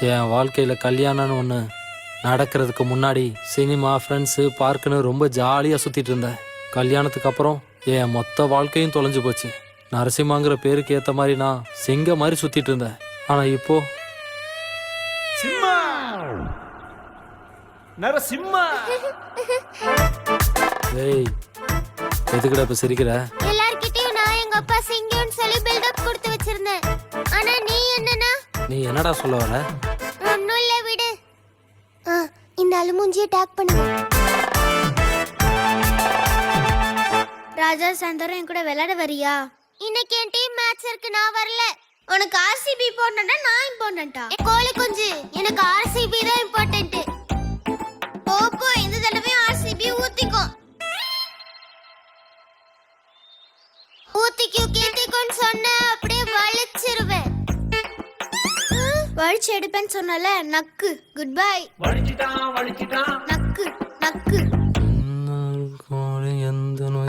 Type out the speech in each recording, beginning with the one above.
என் வாழ்க்கையில் கல்யாணம்னு ஒன்று நடக்கிறதுக்கு முன்னாடி சினிமா ஃப்ரெண்ட்ஸு பார்க்குன்னு ரொம்ப ஜாலியாக சுற்றிட்டு இருந்தேன். கல்யாணத்துக்கு அப்புறம் என் மொத்த வாழ்க்கையும் தொலைஞ்சு போச்சு. நரசிம்மாங்கிற பேருக்கு ஏற்ற மாதிரி நான் சிங்க மாதிரி சுற்றிட்டு இருந்தேன். ஆனால் இப்போ சிம்மா நரசிம்மா. ஏய், எதுக்குடா இப்போ சிரிக்கிற? எல்லார்கிட்டயும் நான் எங்க அப்பா சிங்கம்னு சொல்லி பில்டப் கொடுத்து வச்சிருந்தேன். ஆனா நீ என்னன்னா நீ என்னடா சொல்ல வர? ஒண்ணும் இல்ல விடு. இந்த அலுமூஞ்சியை டேக் பண்ணுங்க. ராஜா சாயந்தரம் என் கூட விளையாட வரியா? இன்னைக்கு என் டீம் மேட்ச் இருக்கு, நான் வரல. உனக்கு ஆர்சிபி இம்பார்ட்டன்ட்டா நான் இம்பார்ட்டன்ட்டா? கோலி குஞ்சு, எனக்கு ஆர்சிபி தான் இம்பார்ட்டன்ட். போ இந்த தடவையும் ஆர்சிபி ஊத்திக்கோ. ஊத்திக்கோன்னு சொன்ன அப்படியே வலிச்சிருவேன். வலிச்சு எடுப்பேன்னு சொன்னல, நக்கு. Good bye. வலிச்சிட்டான் நக்கு நக்கு.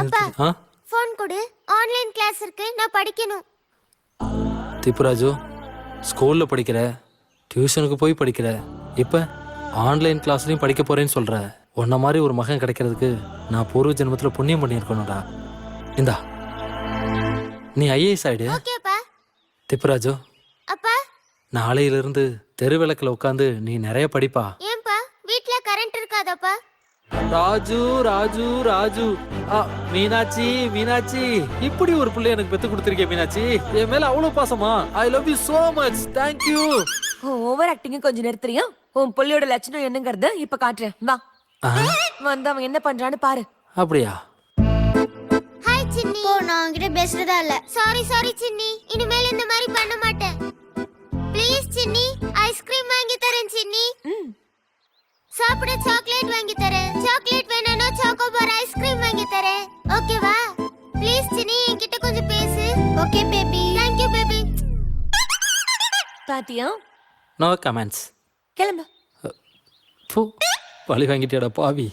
அப்பா, ஃபோன் கொடு. ஆன்லைன் கிளாஸ் இருக்கு, நான் படிக்கணும். திப்புராஜு, ஸ்கூலில் படிக்கிற, டியூஷனுக்கு போய் படிக்கிற, இப்போ ஆன்லைன் கிளாஸ்லையும் படிக்க போறேன்னு சொல்ற. உன்ன மாதிரி ஒரு மகன் கிடைக்கிறதுக்கு நான் பூர்வ ஜென்மத்தில் புண்ணியம் பண்ணியிருக்கணும்டா. இந்தா, நீ ஐஏஎஸ் ஆயிடு. ஓகேப்பா. திப்புராஜு, அப்பா, நாளையிலிருந்து தெரு விளக்குல உட்காந்து நீ நிறைய படிப்பா. ஏன்பா வீட்ல கரண்ட் இருக்காதாப்பா? ராஜு ராஜு ராஜு, மீனாட்சி மீனாட்சி, இப்படி ஒரு பிள்ளை எனக்கு பெத்து கொடுத்திருக்கேன் மீனாட்சி. என் மேல அவ்வளவு பாசமா. I love you so much. Thank you. Over acting கொஞ்சம் நிறுத்துறியா? உன் புள்ளியோட லட்சணம் என்னங்கறத இப்ப காட்டுறேன். வா, வந்து அவன் என்ன பண்றான்னு பாரு. அப்படியா? ஹாய் சின்னி. போ, நான் உன்கிட்ட பேசுறதா இல்ல. சாரி சின்னி, இனிமேல் இந்த மாதிரி பண்ண மாட்டேன். ப்ளீஸ் சின்னி, ஐஸ்கிரீம் வாங்கி தரேன் சின்னி. சாப்பிட சாக்லேட் வாங்கி தரேன். சாக்லேட் வேணும்னா சாக்கோபார் ஐஸ்கிரீம் வாங்கி தரேன். ஓகேவா? ப்ளீஸ் சின்னி, என்கிட்ட கொஞ்சம் பேசு. Okay baby. Thank you baby. பாத்தியா? No comments. கிளம்பு. பழி வாங்கிட்டியாடா பாவி.